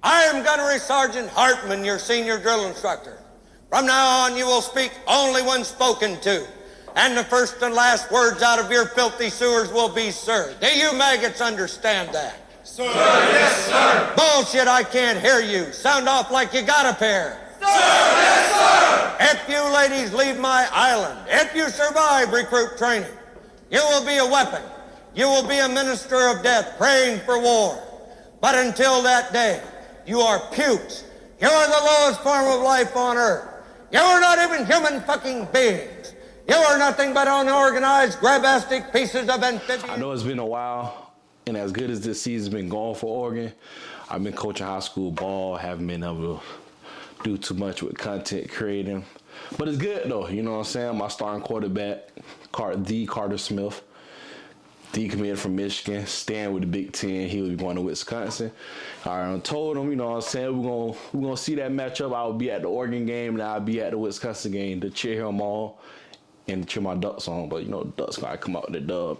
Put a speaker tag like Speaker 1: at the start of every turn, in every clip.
Speaker 1: I am Gunnery Sergeant Hartman, your senior drill instructor. From now on, you will speak only when spoken to. And the first and last words out of your filthy sewers will be, sir. Do you maggots understand that?
Speaker 2: Sir, yes, sir.
Speaker 1: Bullshit, I can't hear you. Sound off like you got a pair.
Speaker 2: Sir, yes, sir.
Speaker 1: If you ladies leave my island, if you survive recruit training, you will be a weapon. You will be a minister of death praying for war. But until that day, you are pukes. You are the lowest form of life on earth. You are not even human fucking beings. You are nothing but unorganized, grabastic pieces of amphibian.
Speaker 3: I know it's been a while, and as good as this season's been going for Oregon, I've been coaching high school ball, haven't been able to do too much with content creating. But it's good, though. You know what I'm saying? My starting quarterback, Carter Smith, decommitted from Michigan, staying with the Big Ten. He was going to Wisconsin. I told him, you know what I'm saying, we're gonna see that matchup. I'll be at the Oregon game, and I'll be at the Wisconsin game to cheer him on and cheer my Ducks on. But, you know, the Ducks got to come out with the dub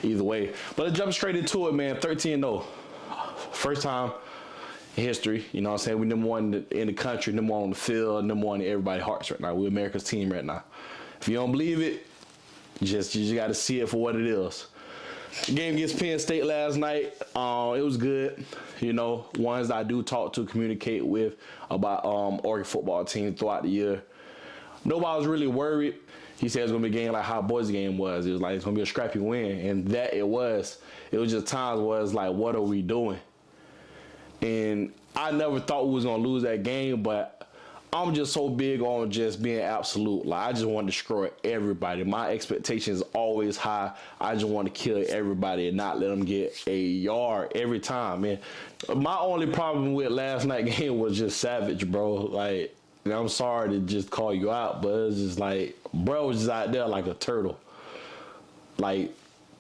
Speaker 3: either way. But let's jump straight into it, man. 13-0. First time in history. You know what I'm saying? We number one in the country, number one on the field, number one in everybody's hearts right now. We're America's team right now. If you don't believe it, you just got to see it for what it is. The game against Penn State last night, it was good. You know, ones that I do talk to, communicate with about Oregon football team throughout the year. Nobody was really worried. He said it's going to be a game like how Boise game was. It was like it's going to be a scrappy win, and that it was. It was just times where it's like, what are we doing? And I never thought we was going to lose that game, but I'm just so big on just being absolute. Like, I just want to destroy everybody. My expectation is always high. I just want to kill everybody and not let them get a yard every time, man. My only problem with last night's game was just savage, bro. Like, and I'm sorry to just call you out, but it's just like, bro was just out there like a turtle. Like,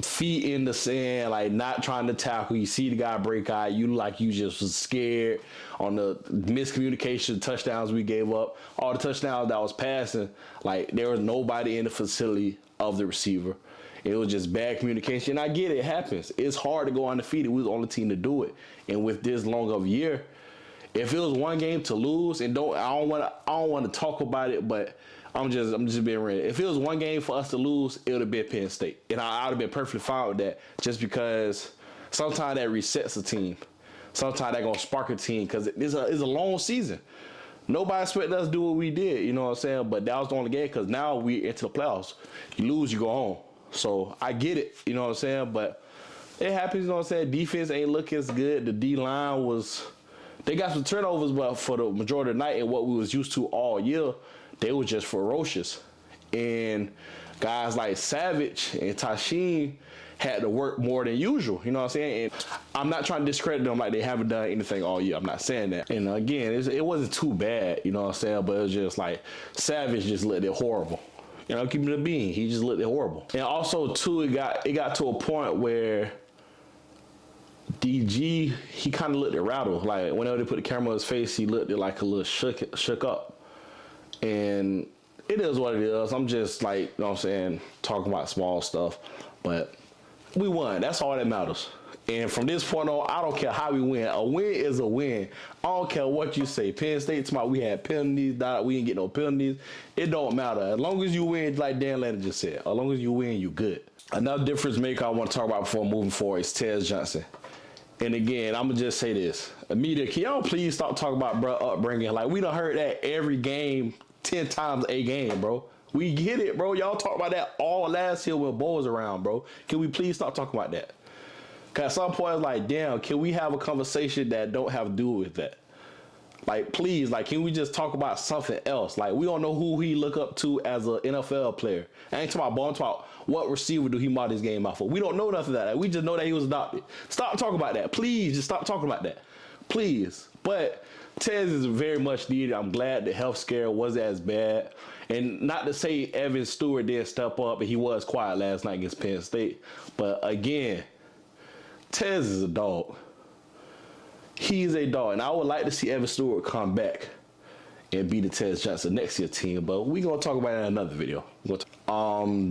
Speaker 3: feet in the sand, like not trying to tackle. You see the guy break out, you like you just was scared on the miscommunication touchdowns we gave up. All the touchdowns that was passing, like there was nobody in the facility of the receiver. It was just bad communication. I get it, it happens. It's hard to go undefeated. We was the only team to do it. And with this long of a year, if it was one game to lose, and I don't want to talk about it, but I'm just being real. If it was one game for us to lose, it would have been Penn State. And I would have been perfectly fine with that, just because sometimes that resets a team. Sometimes that going to spark a team, because it's a long season. Nobody expected us to do what we did, you know what I'm saying? But that was the only game, because now we into the playoffs. You lose, you go home. So I get it, you know what I'm saying? But it happens, you know what I'm saying? Defense ain't looking as good. The D-line was... They got some turnovers, but for the majority of the night and what we was used to all year, they were just ferocious. And guys like Savage and Tashin had to work more than usual. You know what I'm saying? And I'm not trying to discredit them like they haven't done anything all year. I'm not saying that. And again, it wasn't too bad, you know what I'm saying? But it was just like Savage just looked it horrible. You know, keeping it a bean. He just looked it horrible. And also, too, it got to a point where DG, he kind of looked it rattled. Like, whenever they put the camera on his face, he looked it like a little shook up. And it is what it is. I'm just, like, you know what I'm saying, talking about small stuff. But we won. That's all that matters. And from this point on, I don't care how we win. A win is a win. I don't care what you say. Penn State, tomorrow we had penalties. We didn't get no penalties. It don't matter. As long as you win, like Dan Lannon just said, as long as you win, you good. Another difference maker I want to talk about before moving forward is Tez Johnson. And again, I'm going to just say this. Media, can y'all please stop talking about upbringing? Like, we done heard that every game, 10 times a game, bro. We get it, bro. Y'all talk about that all last year when Bo was around, bro. Can we please stop talking about that? Because at some point, it's like, damn, can we have a conversation that don't have to do with that? Like, please, like, can we just talk about something else? Like, we don't know who he look up to as an NFL player. I ain't talking about Bo, I'm talking about what receiver do he model his game off of. We don't know nothing of that. We just know that he was adopted. Stop talking about that. Please, just stop talking about that. Please. But Tez is very much needed. I'm glad the health scare wasn't as bad. And not to say Evan Stewart didn't step up, and he was quiet last night against Penn State. But again, Tez is a dog. He's a dog. And I would like to see Evan Stewart come back and be the Tez Johnson next year team. But we're going to talk about it in another video.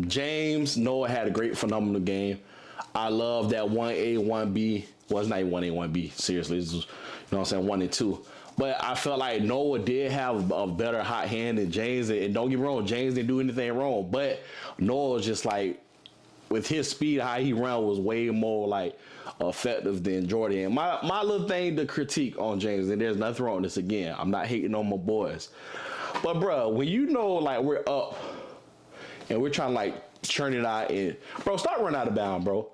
Speaker 3: James Noah had a great, phenomenal game. I love that 1A, 1B. Well, it's not even 1A, 1B. Seriously, this was, know what I'm saying, 1-2. But I felt like Noah did have a better hot hand than James. And don't get me wrong, James didn't do anything wrong. But Noah was just like, with his speed, how he ran was way more like effective than Jordan. And my little thing to critique on James, and there's nothing wrong with this again. I'm not hating on my boys. But, bro, when you know, like, we're up and we're trying to, like, churn it out and, bro, start running out of bounds, bro.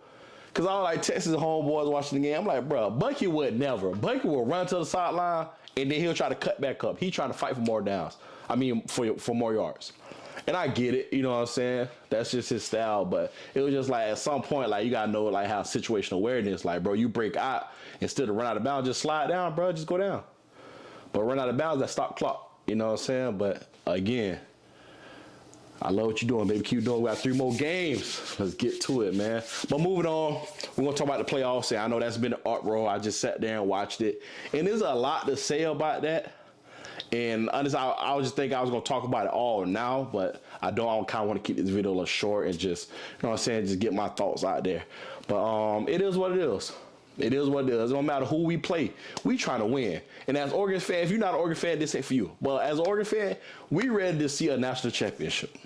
Speaker 3: Because I was like Texas homeboys watching the game. I'm like, bro, Bucky would never. Bucky will run to the sideline and then he'll try to cut back up. He trying to fight for more downs. I mean, for more yards. And I get it, you know what I'm saying? That's just his style. But it was just like at some point, like, you got to know, like, how situational awareness. Like, bro, you break out instead of run out of bounds, just slide down, bro. Just go down. But run out of bounds, that stop clock. You know what I'm saying? But, again, I love what you're doing, baby. Keep doing. We got 3 more games. Let's get to it, man. But moving on, we're going to talk about the playoffs. And I know that's been an uproar. I just sat there and watched it. And there's a lot to say about that. And honestly, I was just thinking I was going to talk about it all now. But I kind of want to keep this video a little short and just, you know what I'm saying, just get my thoughts out there. But it is what it is. It is what it is. It don't matter who we play. We trying to win. And as Oregon fan, if you're not an Oregon fan, this ain't for you. But as an Oregon fan, we ready to see a national championship.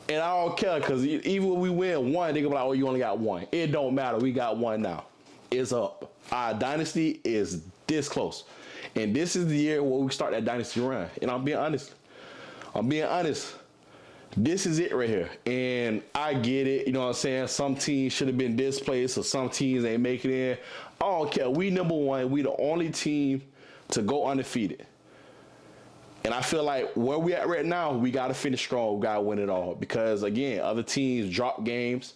Speaker 3: And I don't care because even when we win one, they go like, oh, you only got one. It don't matter. We got one now. It's up. Our dynasty is this close. And this is the year where we start that dynasty run. And I'm being honest. This is it right here. And I get it. You know what I'm saying? Some teams should have been displaced or some teams ain't making it in. I don't care. We number one. We the only team to go undefeated. And I feel like where we at right now, we got to finish strong. We got to win it all. Because, again, other teams drop games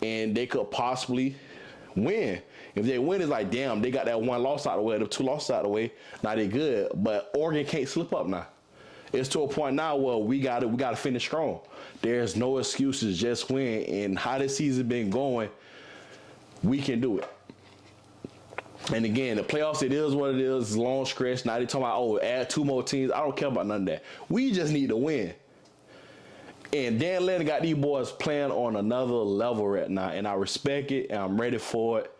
Speaker 3: and they could possibly win. If they win, it's like, damn, they got that 1 loss out of the way, the 2 losses out of the way. Now they good. But Oregon can't slip up now. It's to a point now where we got to finish strong. There's no excuses, just win. And how this season been going, we can do it. And again, the playoffs, it is what it is. It's a long stretch. Now they talking about, oh, add 2 more teams. I don't care about none of that. We just need to win. And Dan Lennon got these boys playing on another level right now. And I respect it, and I'm ready for it.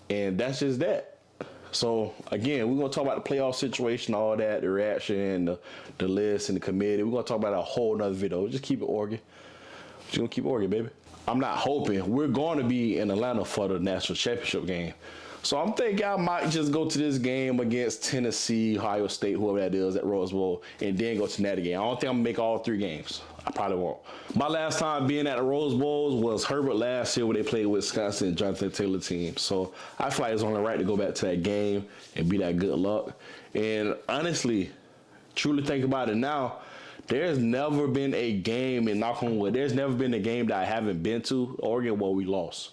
Speaker 3: And that's just that. So, again, we're going to talk about the playoff situation, all that, the reaction, the list, and the committee. We're going to talk about a whole nother video. Just keep it Oregon. Just going to keep it Oregon, baby. I'm not hoping. We're going to be in Atlanta for the national championship game. So I'm thinking I might just go to this game against Tennessee, Ohio State, whoever that is, at Rose Bowl, and then go to that game. I don't think I'm going to make all 3 games. I probably won't. My last time being at the Rose Bowls was Herbert last year where they played Wisconsin and Jonathan Taylor team. So I feel like it's only right to go back to that game and be that good luck. And honestly, truly think about it now, there's never been a game, and knock on wood, there's never been a game that I haven't been to, Oregon, where we lost.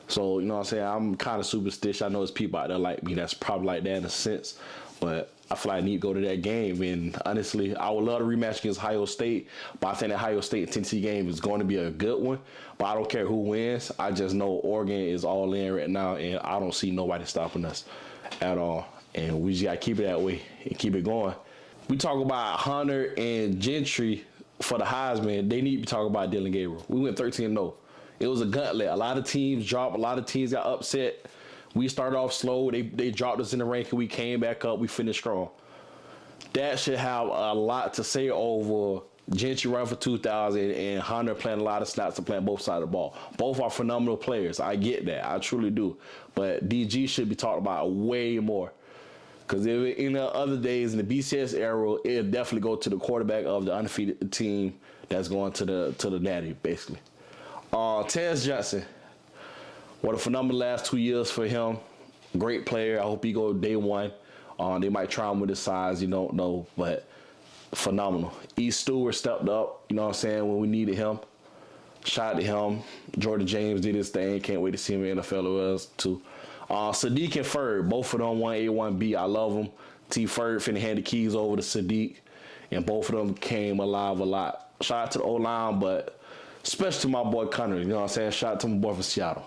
Speaker 3: So, you know what I'm saying? I'm kind of superstitious. I know there's people out there like me that's probably like that in a sense. But I feel like I need to go to that game. And honestly, I would love to rematch against Ohio State. But I think that Ohio State and Tennessee game is going to be a good one. But I don't care who wins. I just know Oregon is all in right now. And I don't see nobody stopping us at all. And we just got to keep it that way and keep it going. We talk about Hunter and Gentry for the Heisman. They need to be talking about Dylan Gabriel. We went 13-0. It was a gauntlet. A lot of teams dropped. A lot of teams got upset. We started off slow. They dropped us in the ranking. We came back up. We finished strong. That should have a lot to say over Gentry running for 2,000 and Hunter playing a lot of snaps and playing both sides of the ball. Both are phenomenal players. I get that. I truly do. But DG should be talked about way more. Because in the other days, in the BCS era, it'll definitely go to the quarterback of the undefeated team that's going to the natty, basically. Tez Johnson, what a phenomenal last 2 years for him. Great player. I hope he go day one. They might try him with his size. You don't know, but phenomenal. E. Stewart stepped up, you know what I'm saying, when we needed him. Shout out to him. Jordan James did his thing. Can't wait to see him in the NFL as too. Sadiq and Ferg, both of them 1A, 1B. I love them. T. Ferg finna hand the keys over to Sadiq, and both of them came alive a lot. Shout out to the O-line, but especially to my boy Connor, you know what I'm saying? Shout out to my boy from Seattle.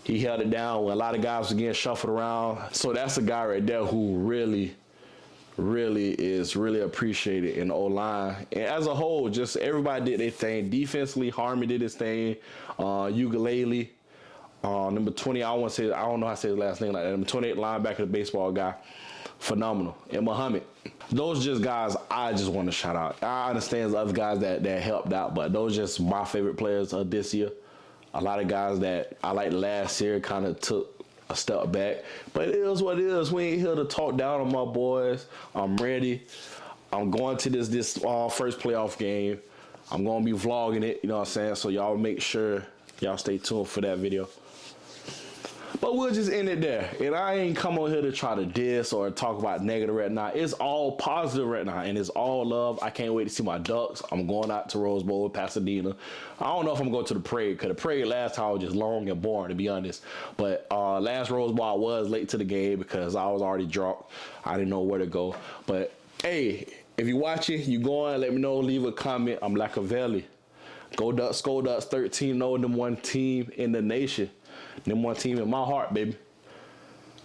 Speaker 3: He held it down when a lot of guys were getting shuffled around. So that's a guy right there who really is appreciated in the O-line. And as a whole, just everybody did their thing. Defensively, Harmon did his thing. Ukulele. Number 20, I don't know how to say his last name like that. Number 28 linebacker, the baseball guy. Phenomenal. And Muhammad. Those just guys I just want to shout out. I understand there's other guys that helped out, but those just my favorite players of this year. A lot of guys that I liked last year kind of took a step back. But it is what it is. We ain't here to talk down on my boys. I'm ready. I'm going to this first playoff game. I'm going to be vlogging it, you know what I'm saying? So y'all make sure y'all stay tuned for that video. But we'll just end it there. And I ain't come on here to try to diss or talk about negative right now. It's all positive right now, and it's all love. I can't wait to see my Ducks. I'm going out to Rose Bowl with Pasadena. I don't know if I'm going to the parade, because the parade last time was just long and boring, to be honest. But last Rose Bowl, I was late to the game because I was already drunk. I didn't know where to go. But, hey, if you're watching, you going, let me know, leave a comment. I'm Lacavelli. Go Ducks, go Ducks, 13-0, them one team in the nation. Them one team in my heart, baby.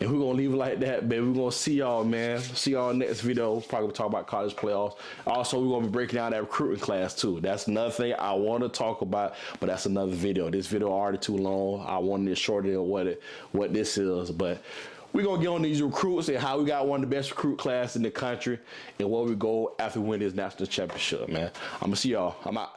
Speaker 3: And we're going to leave it like that, baby. We're going to see y'all, man. See y'all next video. Probably talk about college playoffs. Also, we're going to be breaking down that recruiting class, too. That's another thing I want to talk about, but that's another video. This video already too long. I wanted it shorter than what this is. But we're going to get on these recruits and how we got one of the best recruit class in the country and where we go after we win this national championship, man. I'm going to see y'all. I'm out.